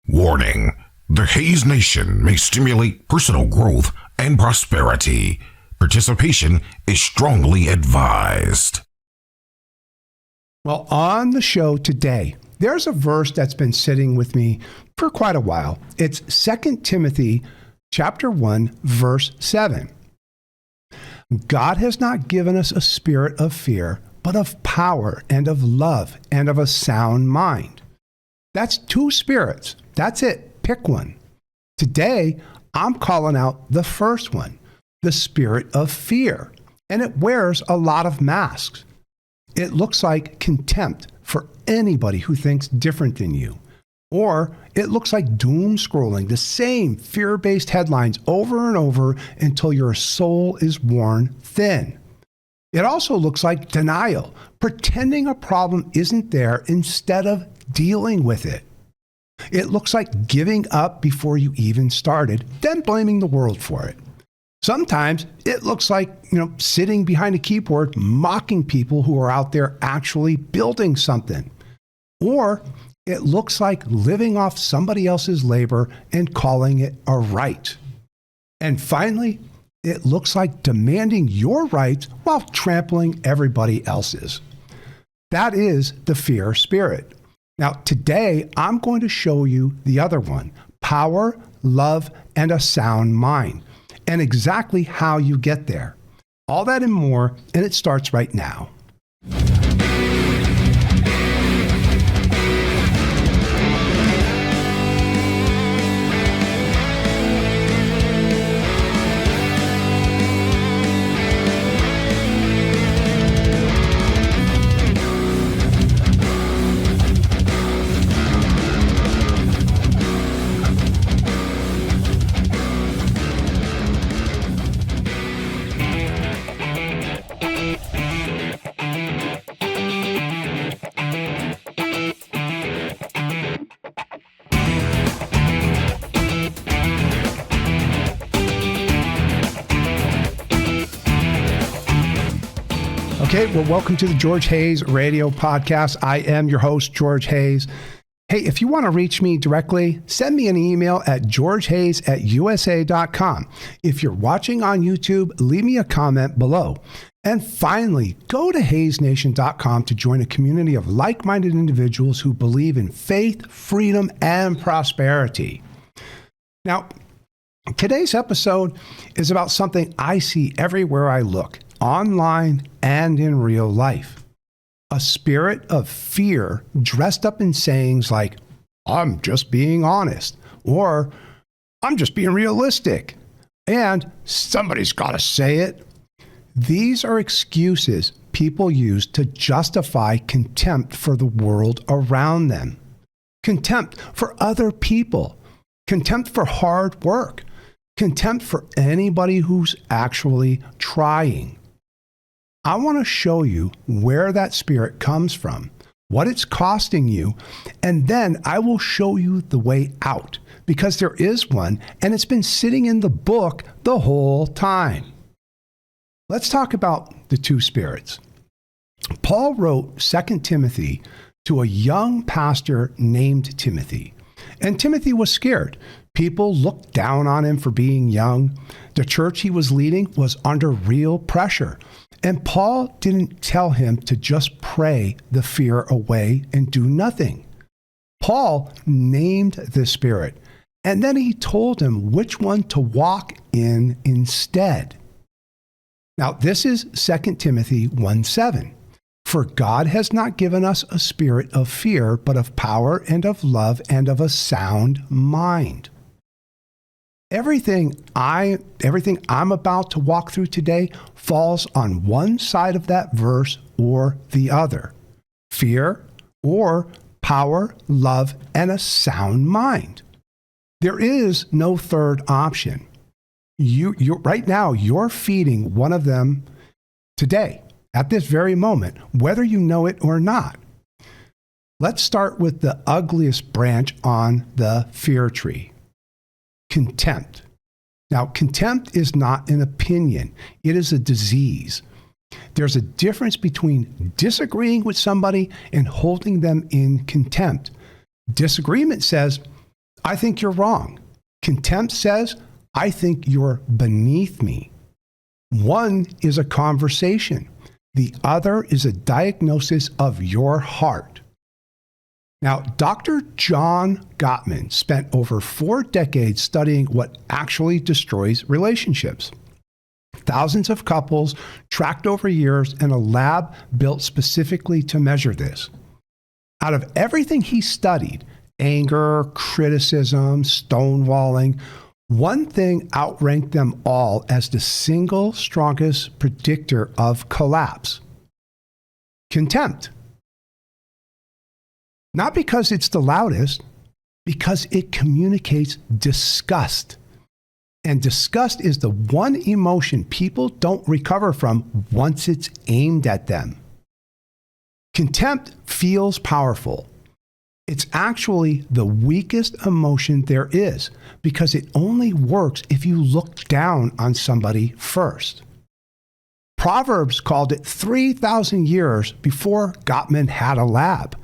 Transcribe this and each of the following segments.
Warning: the Haze Nation may stimulate personal growth and prosperity. Participation is strongly advised. Well, on the show today, there's a verse that's been sitting with me for quite a while. It's 2 Timothy chapter 1, verse 7. God has not given us a spirit of fear, but of power and of love and of a sound mind. That's two spirits. That's it. Pick one. Today, I'm calling out the first one, the spirit of fear, and it wears a lot of masks. It looks like contempt for anybody who thinks different than you. Or it looks like doom scrolling, the same fear-based headlines over and over until your soul is worn thin. It also looks like denial, pretending a problem isn't there instead of dealing with it. It looks like giving up before you even started, then blaming the world for it. Sometimes it looks like, sitting behind a keyboard, mocking people who are out there actually building something. Or it looks like living off somebody else's labor and calling it a right. And finally, it looks like demanding your rights while trampling everybody else's. That is the fear spirit. Now, today, I'm going to show you the other one, power, love, and a sound mind, and exactly how you get there. All that and more, and it starts right now. Okay, well, welcome to the George Hayes Radio Podcast. I am your host, George Hayes. Hey, if you want to reach me directly, send me an email at georgehayes@usa.com. If you're watching on YouTube, leave me a comment below. And finally, go to haysnation.com to join a community of like-minded individuals who believe in faith, freedom, and prosperity. Now, today's episode is about something I see everywhere I look, online and in real life. A spirit of fear dressed up in sayings like, I'm just being honest, or I'm just being realistic, and somebody's got to say it. These are excuses people use to justify contempt for the world around them, contempt for other people, contempt for hard work, contempt for anybody who's actually trying. I want to show you where that spirit comes from, what it's costing you, and then I will show you the way out, because there is one, and it's been sitting in the book the whole time. Let's talk about the two spirits. Paul wrote 2 Timothy to a young pastor named Timothy, and Timothy was scared. People looked down on him for being young. The church he was leading was under real pressure. And Paul didn't tell him to just pray the fear away and do nothing. Paul named the spirit, and then he told him which one to walk in instead. Now, this is 2 Timothy 1:7. For God has not given us a spirit of fear, but of power and of love and of a sound mind. Everything I'm about to walk through today falls on one side of that verse or the other. Fear or power, love, and a sound mind. There is no third option. You right now, you're feeding one of them today, at this very moment, whether you know it or not. Let's start with the ugliest branch on the fear tree. Contempt. Now, contempt is not an opinion. It is a disease. There's a difference between disagreeing with somebody and holding them in contempt. Disagreement says, I think you're wrong. Contempt says, I think you're beneath me. One is a conversation. The other is a diagnosis of your heart. Now, Dr. John Gottman spent over 4 decades studying what actually destroys relationships. Thousands of couples tracked over years and a lab built specifically to measure this. Out of everything he studied, anger, criticism, stonewalling, one thing outranked them all as the single strongest predictor of collapse: contempt. Not because it's the loudest, because it communicates disgust. And disgust is the one emotion people don't recover from once it's aimed at them. Contempt feels powerful. It's actually the weakest emotion there is because it only works if you look down on somebody first. Proverbs called it 3,000 years before Gottman had a lab.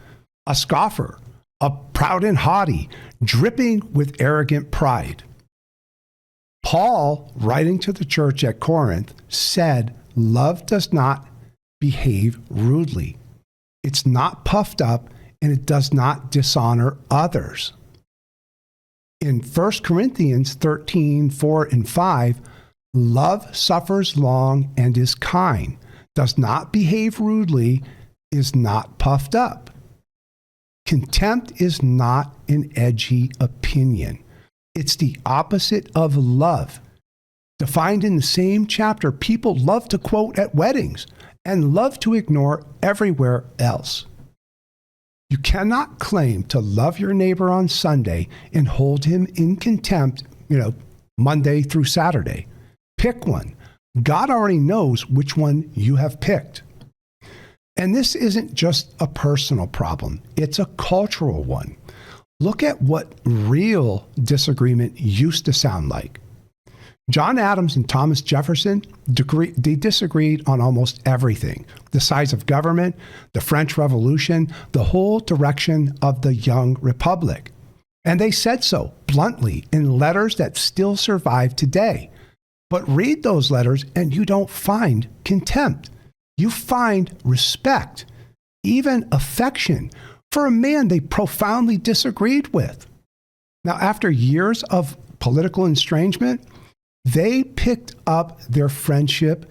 A scoffer, a proud and haughty, dripping with arrogant pride. Paul, writing to the church at Corinth, said, love does not behave rudely. It's not puffed up, and it does not dishonor others. In 1 Corinthians 13, 4 and 5, love suffers long and is kind, does not behave rudely, is not puffed up. Contempt is not an edgy opinion. It's the opposite of love. Defined in the same chapter, people love to quote at weddings and love to ignore everywhere else. You cannot claim to love your neighbor on Sunday and hold him in contempt, Monday through Saturday. Pick one. God already knows which one you have picked. And this isn't just a personal problem. It's a cultural one. Look at what real disagreement used to sound like. John Adams and Thomas Jefferson, they disagreed on almost everything. The size of government, the French Revolution, the whole direction of the young republic. And they said so bluntly in letters that still survive today. But read those letters and you don't find contempt. You find respect, even affection, for a man they profoundly disagreed with. Now, after years of political estrangement, they picked up their friendship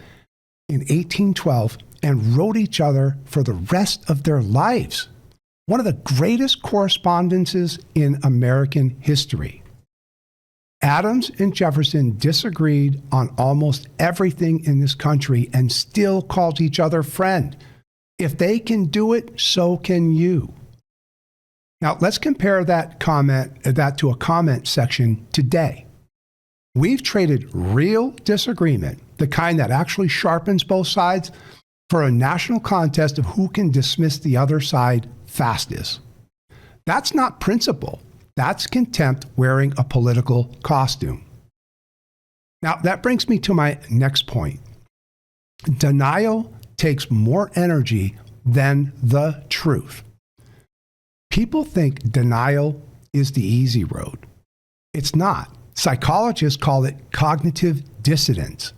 in 1812 and wrote each other for the rest of their lives. One of the greatest correspondences in American history. Adams and Jefferson disagreed on almost everything in this country and still called each other friend. If they can do it, so can you. Now, let's compare that to a comment section today. We've traded real disagreement, the kind that actually sharpens both sides, for a national contest of who can dismiss the other side fastest. That's not principle. That's contempt wearing a political costume. Now, that brings me to my next point. Denial takes more energy than the truth. People think denial is the easy road. It's not. Psychologists call it cognitive dissonance.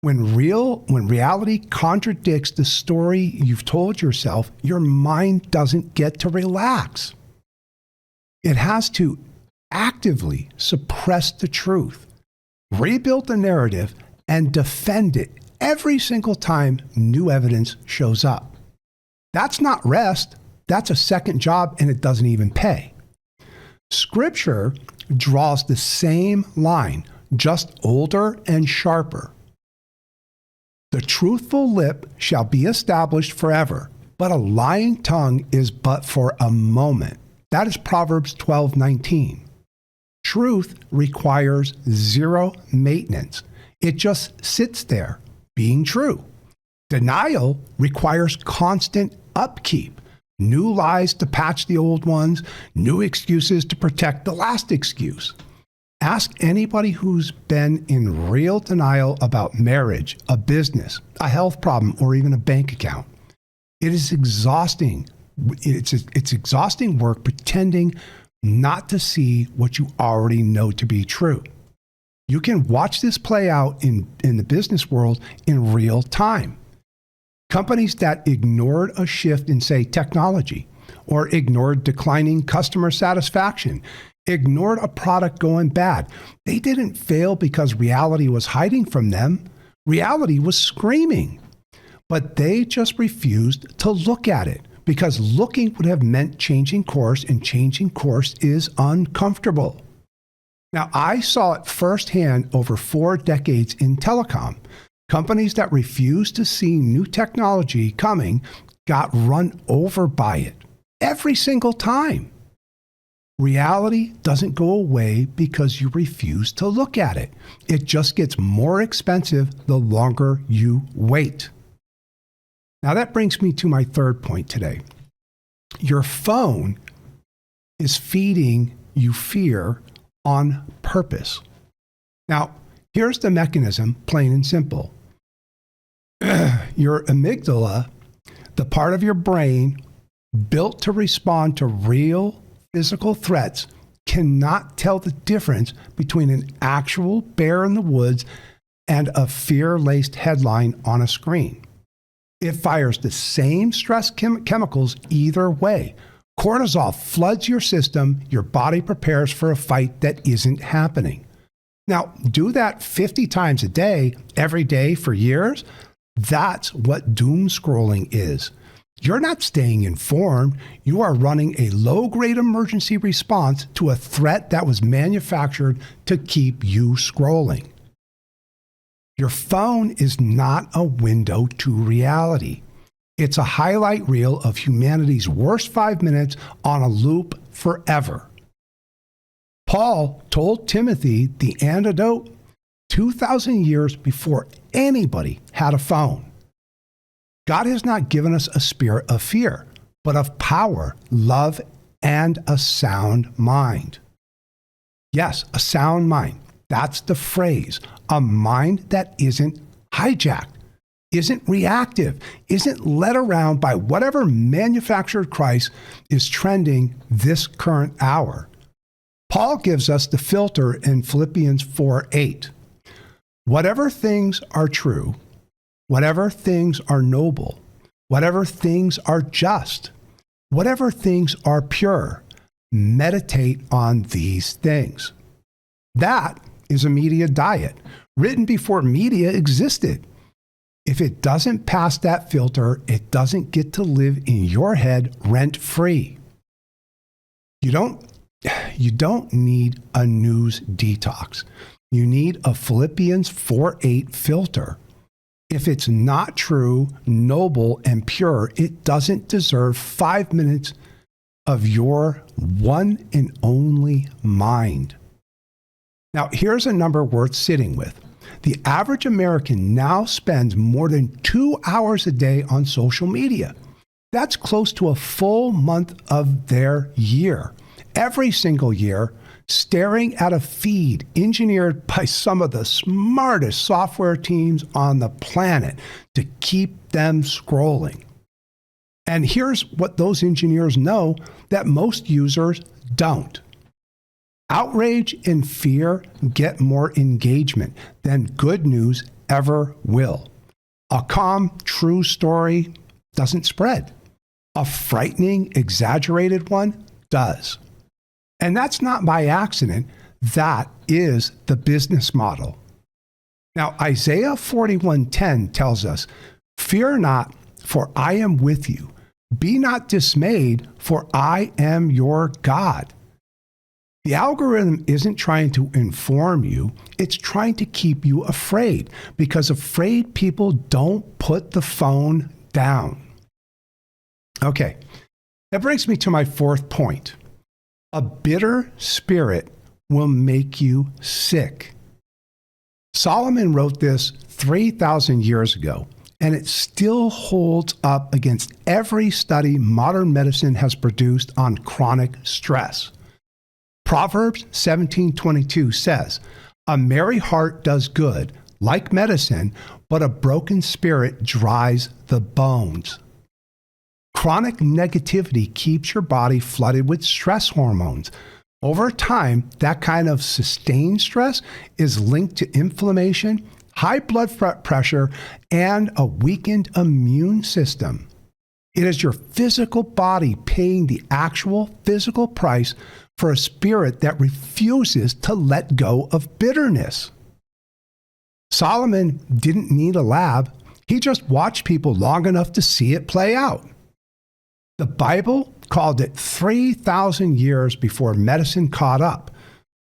When reality contradicts the story you've told yourself, your mind doesn't get to relax. It has to actively suppress the truth, rebuild the narrative, and defend it every single time new evidence shows up. That's not rest. That's a second job, and it doesn't even pay. Scripture draws the same line, just older and sharper. The truthful lip shall be established forever, but a lying tongue is but for a moment. That is Proverbs 12:19. Truth requires zero maintenance. It just sits there, being true. Denial requires constant upkeep. New lies to patch the old ones, new excuses to protect the last excuse. Ask anybody who's been in real denial about marriage, a business, a health problem, or even a bank account. It is exhausting. It's exhausting work pretending not to see what you already know to be true. You can watch this play out in the business world in real time. Companies that ignored a shift in, say, technology, or ignored declining customer satisfaction, ignored a product going bad, they didn't fail because reality was hiding from them. Reality was screaming. But they just refused to look at it because looking would have meant changing course, and changing course is uncomfortable. Now, I saw it firsthand over 4 decades in telecom. Companies that refused to see new technology coming got run over by it every single time. Reality doesn't go away because you refuse to look at it. It just gets more expensive the longer you wait. Now that brings me to my third point today. Your phone is feeding you fear on purpose. Now, here's the mechanism, plain and simple. Your amygdala, the part of your brain built to respond to real physical threats, cannot tell the difference between an actual bear in the woods and a fear-laced headline on a screen. It fires the same stress chemicals either way. Cortisol floods your system, your body prepares for a fight that isn't happening. Now, do that 50 times a day, every day for years. That's what doomscrolling is. You're not staying informed. You are running a low-grade emergency response to a threat that was manufactured to keep you scrolling. Your phone is not a window to reality. It's a highlight reel of humanity's worst 5 minutes on a loop forever. Paul told Timothy the antidote 2,000 years before anybody had a phone. God has not given us a spirit of fear, but of power, love, and a sound mind. Yes, a sound mind. That's the phrase. A mind that isn't hijacked, isn't reactive, isn't led around by whatever manufactured Christ is trending this current hour. Paul gives us the filter in Philippians 4:8. Whatever things are true, whatever things are noble, whatever things are just, whatever things are pure, meditate on these things. That is a media diet, written before media existed. If it doesn't pass that filter, it doesn't get to live in your head rent-free. You don't need a news detox. You need a Philippians 4:8 filter. If it's not true, noble, and pure, it doesn't deserve 5 minutes of your one and only mind. Now, here's a number worth sitting with. The average American now spends more than 2 hours a day on social media. That's close to a full month of their year. Every single year, staring at a feed engineered by some of the smartest software teams on the planet to keep them scrolling. And here's what those engineers know that most users don't. Outrage and fear get more engagement than good news ever will. A calm, true story doesn't spread. A frightening, exaggerated one does. And that's not by accident. That is the business model. Now, Isaiah 41:10 tells us, "Fear not, for I am with you. Be not dismayed, for I am your God." The algorithm isn't trying to inform you. It's trying to keep you afraid, because afraid people don't put the phone down. Okay, that brings me to my fourth point. A bitter spirit will make you sick. Solomon wrote this 3,000 years ago, and it still holds up against every study modern medicine has produced on chronic stress. Proverbs 17:22 says, "A merry heart does good, like medicine, but a broken spirit dries the bones." Chronic negativity keeps your body flooded with stress hormones. Over time, that kind of sustained stress is linked to inflammation, high blood pressure, and a weakened immune system. It is your physical body paying the actual physical price for a spirit that refuses to let go of bitterness. Solomon didn't need a lab. He just watched people long enough to see it play out. The Bible called it 3,000 years before medicine caught up.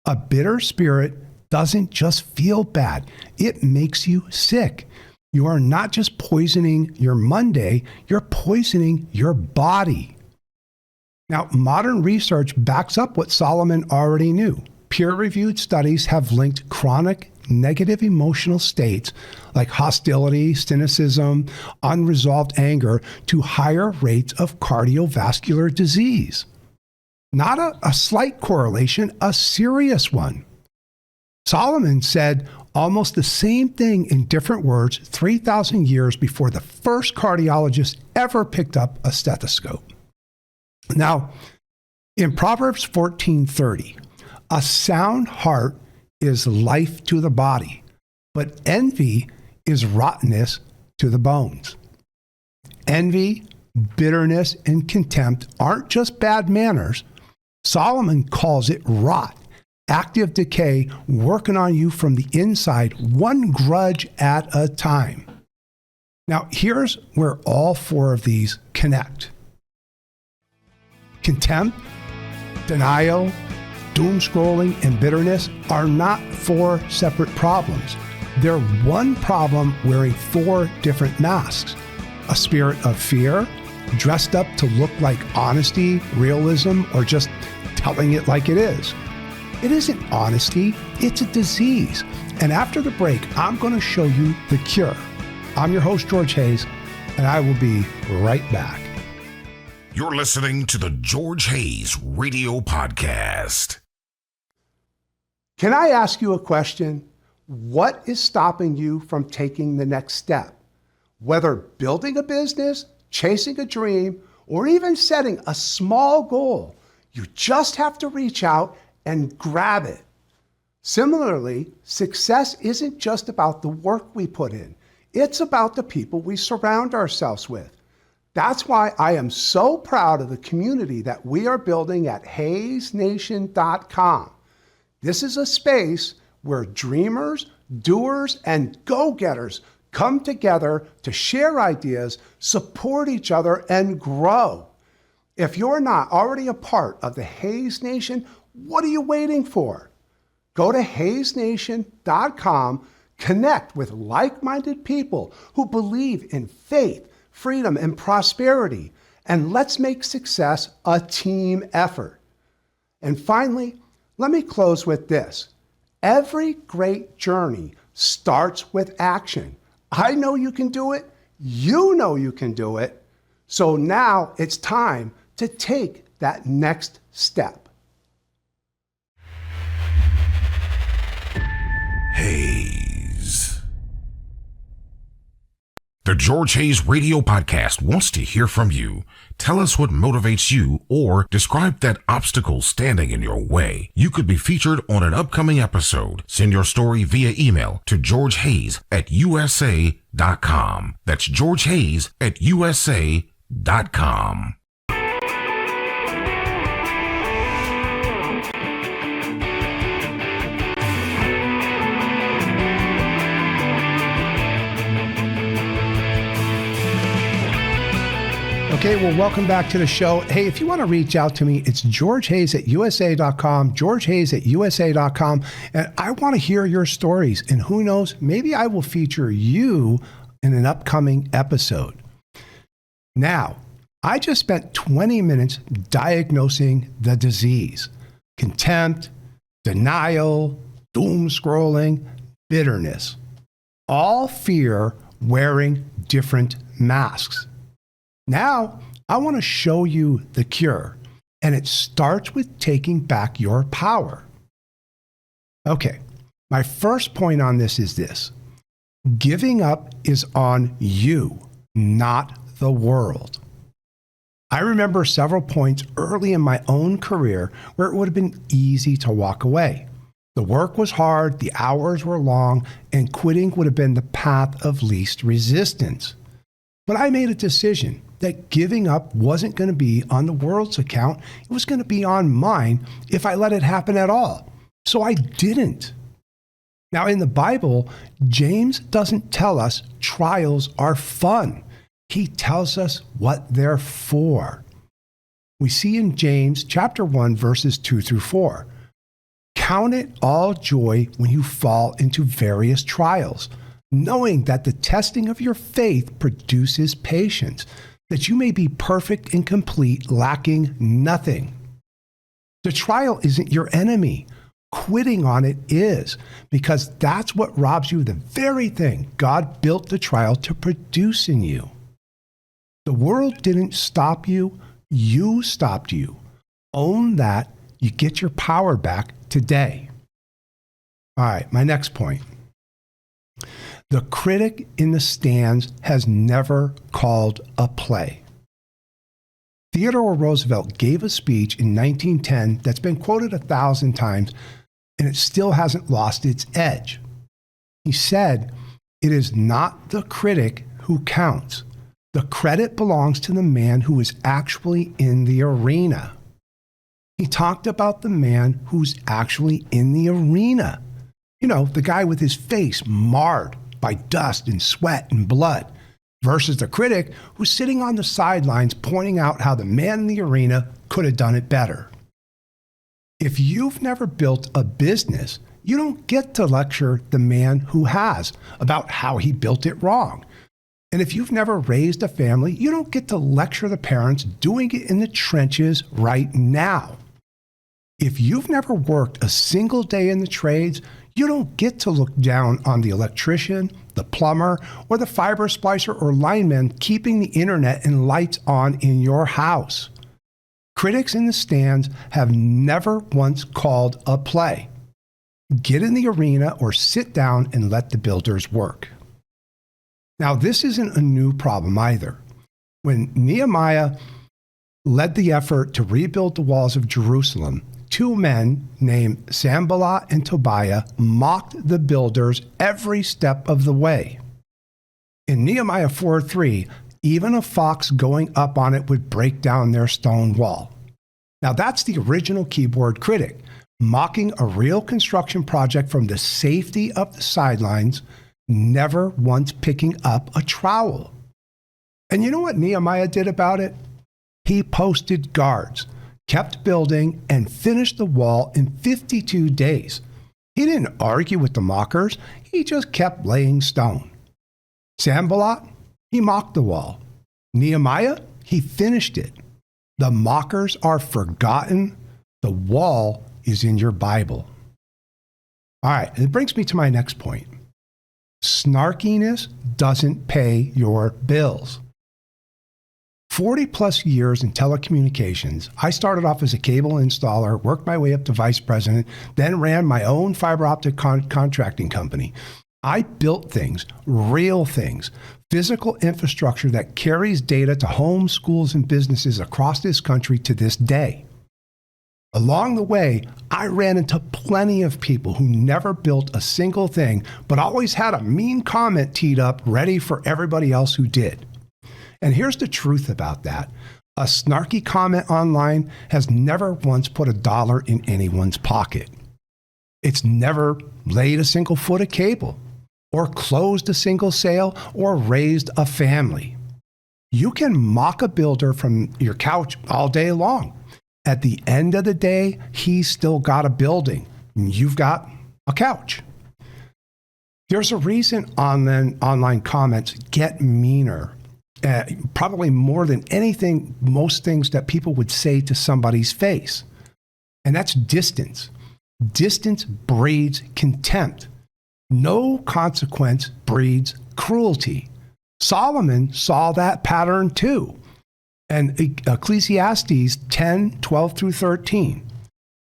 A bitter spirit doesn't just feel bad. It makes you sick. You are not just poisoning your Monday, you're poisoning your body. Now, modern research backs up what Solomon already knew. Peer-reviewed studies have linked chronic negative emotional states like hostility, cynicism, unresolved anger to higher rates of cardiovascular disease. Not a slight correlation, a serious one. Solomon said almost the same thing in different words 3,000 years before the first cardiologist ever picked up a stethoscope. Now, in Proverbs 14:30, a sound heart is life to the body, but envy is rottenness to the bones. Envy, bitterness, and contempt aren't just bad manners. Solomon calls it rot, active decay working on you from the inside, one grudge at a time. Now, here's where all four of these connect. Contempt, denial, doom scrolling, and bitterness are not four separate problems. They're one problem wearing four different masks. A spirit of fear, dressed up to look like honesty, realism, or just telling it like it is. It isn't honesty, it's a disease. And after the break, I'm going to show you the cure. I'm your host, George Hayes, and I will be right back. You're listening to the George Hayes Radio Podcast. Can I ask you a question? What is stopping you from taking the next step? Whether building a business, chasing a dream, or even setting a small goal, you just have to reach out and grab it. Similarly, success isn't just about the work we put in. It's about the people we surround ourselves with. That's why I am so proud of the community that we are building at HayesNation.com. This is a space where dreamers, doers, and go-getters come together to share ideas, support each other, and grow. If you're not already a part of the Hayes Nation, what are you waiting for? Go to HayesNation.com, connect with like-minded people who believe in faith, freedom, and prosperity, and let's make success a team effort. And finally, let me close with this. Every great journey starts with action. I know you can do it. You know you can do it. So now it's time to take that next step. Hayes. The George Hayes Radio Podcast wants to hear from you. Tell us what motivates you or describe that obstacle standing in your way. You could be featured on an upcoming episode. Send your story via email to georgehayes@usa.com. That's georgehayes@usa.com. Okay, well, welcome back to the show. Hey, if you want to reach out to me, it's georgehayes@usa.com, georgehayes@usa.com, and I want to hear your stories. And who knows, maybe I will feature you in an upcoming episode. Now, I just spent 20 minutes diagnosing the disease: contempt, denial, doom scrolling, bitterness. All fear wearing different masks. Now, I want to show you the cure, and it starts with taking back your power. Okay, my first point on this is this. Giving up is on you, not the world. I remember several points early in my own career where it would have been easy to walk away. The work was hard, the hours were long, and quitting would have been the path of least resistance. But I made a decision that giving up wasn't going to be on the world's account. It was going to be on mine if I let it happen at all. So I didn't. Now, in the Bible, James doesn't tell us trials are fun. He tells us what they're for. We see in James chapter 1, verses 2 through 4. Count it all joy when you fall into various trials, knowing that the testing of your faith produces patience, that you may be perfect and complete, lacking nothing. The trial isn't your enemy. Quitting on it is, because that's what robs you of the very thing God built the trial to produce in you. The world didn't stop you, you stopped you. Own that, you get your power back today. All right, my next point. The critic in the stands has never called a play. Theodore Roosevelt gave a speech in 1910 that's been quoted 1,000 times, and it still hasn't lost its edge. He said, "It is not the critic who counts. The credit belongs to the man who is actually in the arena." He talked about the man who's actually in the arena. You know, the guy with his face marred by dust and sweat and blood, versus the critic who's sitting on the sidelines pointing out how the man in the arena could have done it better. If you've never built a business, you don't get to lecture the man who has about how he built it wrong. And if you've never raised a family, you don't get to lecture the parents doing it in the trenches right now. If you've never worked a single day in the trades, you don't get to look down on the electrician, the plumber, or the fiber splicer or lineman keeping the internet and lights on in your house. Critics in the stands have never once called a play. Get in the arena or sit down and let the builders work. Now, this isn't a new problem either. When Nehemiah led the effort to rebuild the walls of Jerusalem, two men named Sanballat and Tobiah mocked the builders every step of the way. In Nehemiah 4:3, even a fox going up on it would break down their stone wall. Now that's the original keyboard critic, mocking a real construction project from the safety of the sidelines, never once picking up a trowel. And you know what Nehemiah did about it? He posted guards, kept building, and finished the wall in 52 days. He didn't argue with the mockers, he just kept laying stone. Sanballat, he mocked the wall. Nehemiah, he finished it. The mockers are forgotten. The wall is in your Bible. All right, it brings me to my next point. Snarkiness doesn't pay your bills. 40 plus years in telecommunications, I started off as a cable installer, worked my way up to vice president, then ran my own fiber optic contracting company. I built things, real things, physical infrastructure that carries data to homes, schools, and businesses across this country to this day. Along the way, I ran into plenty of people who never built a single thing, but always had a mean comment teed up ready for everybody else who did. And here's the truth about that. A snarky comment online has never once put $1 in anyone's pocket. It's never laid a single foot of cable, or closed a single sale, or raised a family. You can mock a builder from your couch all day long. At the end of the day, he's still got a building. You've got a couch. There's a reason online comments get meaner, probably more than anything, most things that people would say to somebody's face. And that's distance. Distance breeds contempt. No consequence breeds cruelty. Solomon saw that pattern too. And Ecclesiastes 10:12 through 13.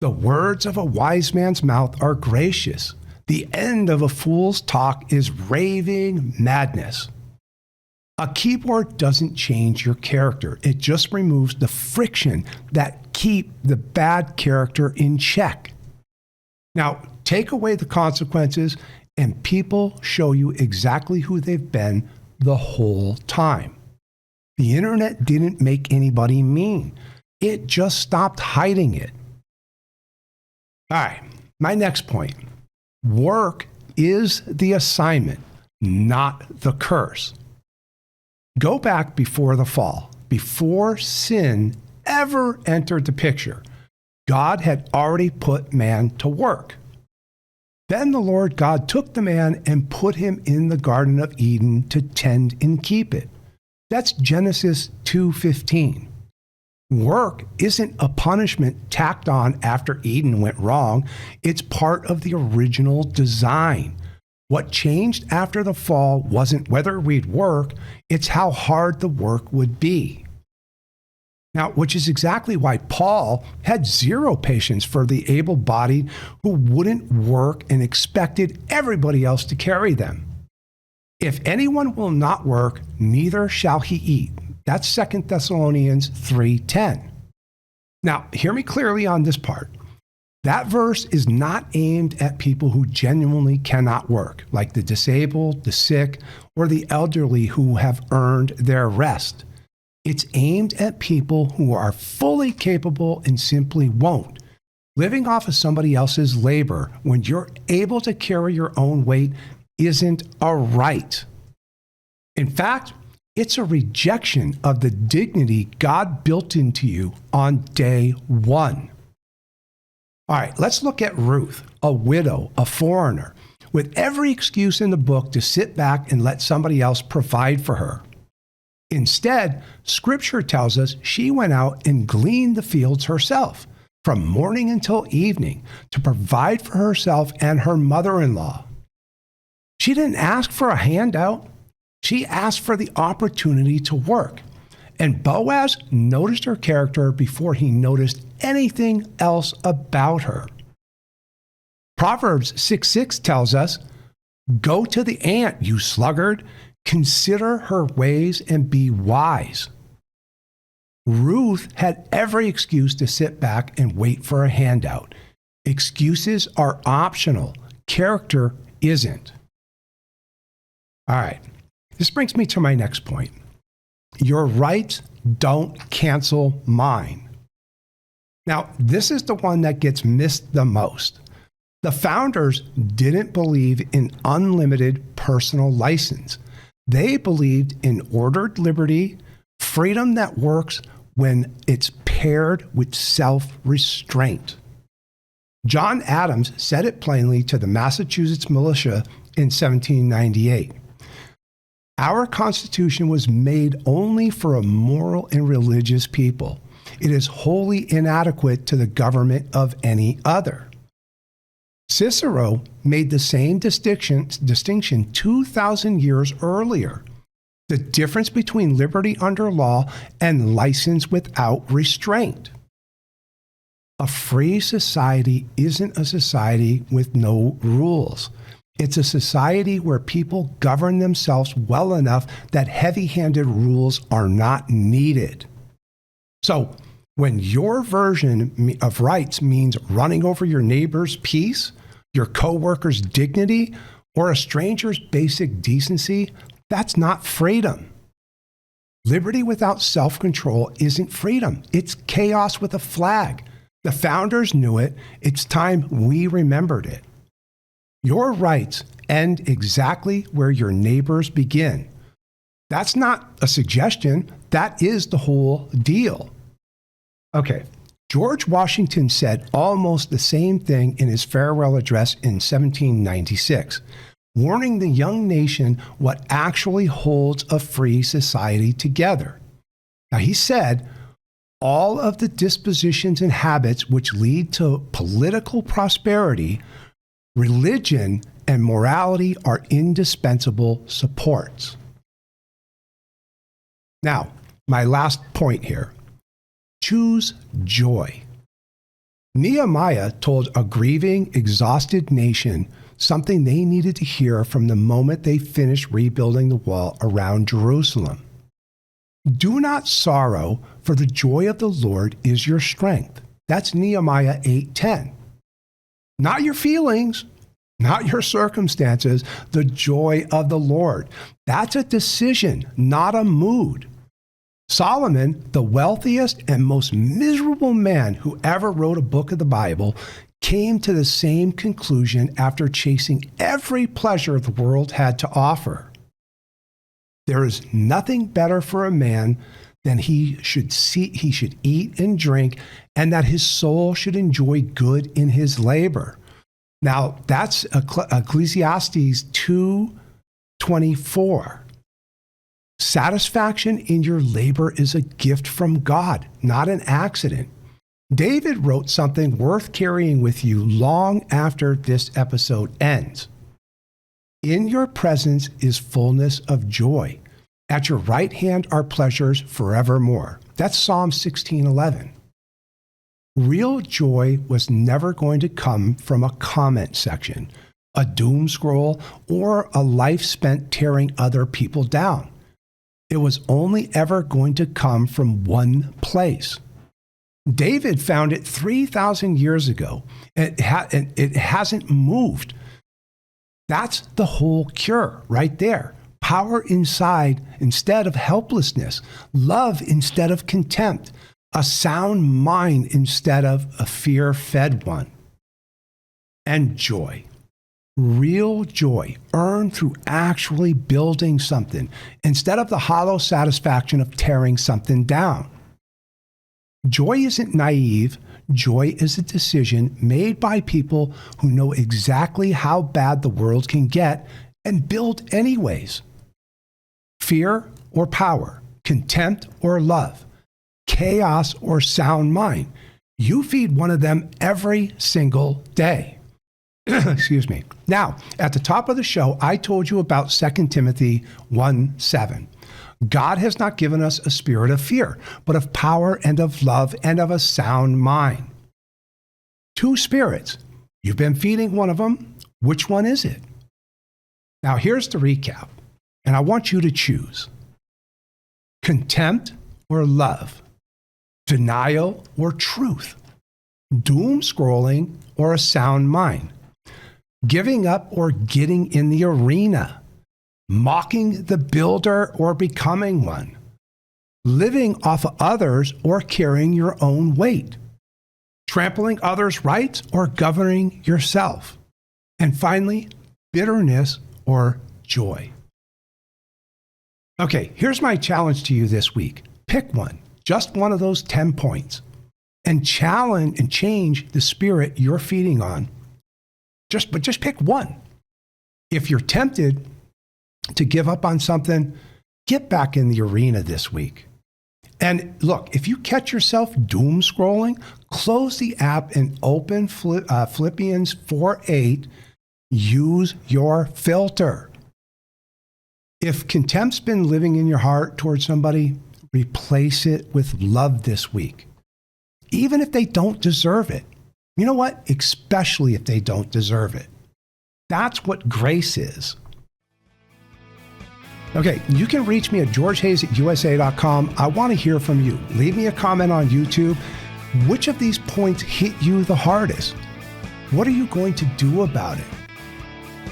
The words of a wise man's mouth are gracious. The end of a fool's talk is raving madness. A keyboard doesn't change your character. It just removes the friction that keep the bad character in check. Now, take away the consequences and people show you exactly who they've been the whole time. The internet didn't make anybody mean. It just stopped hiding it. All right, my next point. Work is the assignment, not the curse. Go back before the fall, before sin ever entered the picture. God had already put man to work. Then the Lord God took the man and put him in the Garden of Eden to tend and keep it. That's Genesis 2:15. Work isn't a punishment tacked on after Eden went wrong. It's part of the original design. What changed after the fall wasn't whether we'd work, it's how hard the work would be. Now, which is exactly why Paul had zero patience for the able-bodied who wouldn't work and expected everybody else to carry them. If anyone will not work, neither shall he eat. That's 2 Thessalonians 3:10. Now, hear me clearly on this part. That verse is not aimed at people who genuinely cannot work, like the disabled, the sick, or the elderly who have earned their rest. It's aimed at people who are fully capable and simply won't. Living off of somebody else's labor when you're able to carry your own weight isn't a right. In fact, it's a rejection of the dignity God built into you on day one. All right, let's look at Ruth, a widow, a foreigner, with every excuse in the book to sit back and let somebody else provide for her. Instead, Scripture tells us she went out and gleaned the fields herself, from morning until evening, to provide for herself and her mother-in-law. She didn't ask for a handout. She asked for the opportunity to work. And Boaz noticed her character before he noticed anything else about her. Proverbs 6:6 tells us, "Go to the ant, you sluggard. Consider her ways and be wise." Ruth had every excuse to sit back and wait for a handout. Excuses are optional. Character isn't. All right, this brings me to my next point. Your rights don't cancel mine. Now, this is the one that gets missed the most. The founders didn't believe in unlimited personal license. They believed in ordered liberty, freedom that works when it's paired with self-restraint. John Adams said it plainly to the Massachusetts militia in 1798. Our Constitution was made only for a moral and religious people. It is wholly inadequate to the government of any other. Cicero made the same distinction 2,000 years earlier. The difference between liberty under law and license without restraint. A free society isn't a society with no rules. It's a society where people govern themselves well enough that heavy-handed rules are not needed. So, when your version of rights means running over your neighbor's peace, your coworker's dignity, or a stranger's basic decency, that's not freedom. Liberty without self-control isn't freedom. It's chaos with a flag. The founders knew it. It's time we remembered it. Your rights end exactly where your neighbors begin. That's not a suggestion. That is the whole deal. Okay. George Washington said almost the same thing in his farewell address in 1796, warning the young nation what actually holds a free society together. Now, he said, all of the dispositions and habits which lead to political prosperity, religion, and morality are indispensable supports. Now, my last point here. Choose joy. Nehemiah told a grieving, exhausted nation, something they needed to hear from the moment they finished rebuilding the wall around Jerusalem. Do not sorrow, for the joy of the Lord is your strength. That's Nehemiah 8:10. Not your feelings, not your circumstances, the joy of the Lord. That's a decision, not a mood. Solomon, the wealthiest and most miserable man who ever wrote a book of the Bible, came to the same conclusion after chasing every pleasure the world had to offer. There is nothing better for a man than he should eat and drink, and that his soul should enjoy good in his labor. Now, that's Ecclesiastes 2:24. Satisfaction in your labor is a gift from God, not an accident. David wrote something worth carrying with you long after this episode ends. In your presence is fullness of joy. At your right hand are pleasures forevermore. That's Psalm 16:11. Real joy was never going to come from a comment section, a doom scroll, or a life spent tearing other people down. It was only ever going to come from one place. David found it 3,000 years ago, and it hasn't moved. That's the whole cure right there. Power inside instead of helplessness, love instead of contempt, a sound mind instead of a fear-fed one. And joy, real joy, earned through actually building something instead of the hollow satisfaction of tearing something down. Joy isn't naive. Joy is a decision made by people who know exactly how bad the world can get and build anyways. Fear or power, contempt or love, chaos or sound mind. You feed one of them every single day. Excuse me. Now, at the top of the show, I told you about 2 Timothy 1:7. God has not given us a spirit of fear, but of power and of love and of a sound mind. Two spirits. You've been feeding one of them. Which one is it? Now, here's the recap, and I want you to choose. Contempt or love? Denial or truth? Doom scrolling or a sound mind? Giving up or getting in the arena? Mocking the builder or becoming one? Living off of others or carrying your own weight? Trampling others' rights or governing yourself? And finally, bitterness or joy? Okay, here's my challenge to you this week. Pick one, just one of those 10 points, and challenge and change the spirit you're feeding on. But just pick one. If you're tempted to give up on something, get back in the arena this week. And look, if you catch yourself doom scrolling, close the app and open Philippians 4:8. Use your filter. If contempt's been living in your heart towards somebody, replace it with love this week, even if they don't deserve it. You know what? Especially if they don't deserve it. That's what grace is. Okay, you can reach me at georgehayes@usa.com. I want to hear from you. Leave me a comment on YouTube. Which of these points hit you the hardest? What are you going to do about it?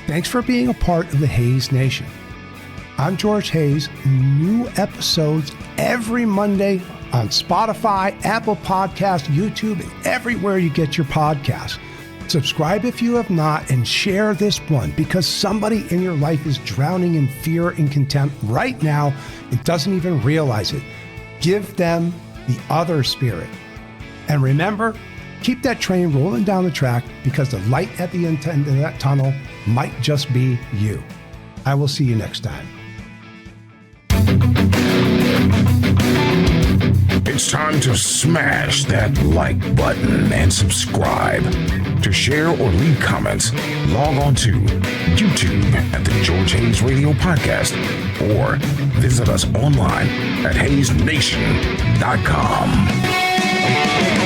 Thanks for being a part of the Hayes Nation. I'm George Hayes. New episodes every Monday on Spotify, Apple Podcasts, YouTube, and everywhere you get your podcasts. Subscribe if you have not, and share this one, because somebody in your life is drowning in fear and contempt right now and doesn't even realize it. Give them the other spirit. And remember, keep that train rolling down the track, because the light at the end of that tunnel might just be you. I will see you next time. It's time to smash that like button and subscribe. To share or leave comments, log on to YouTube at the George Hayes Radio Podcast, or visit us online at HayesNation.com.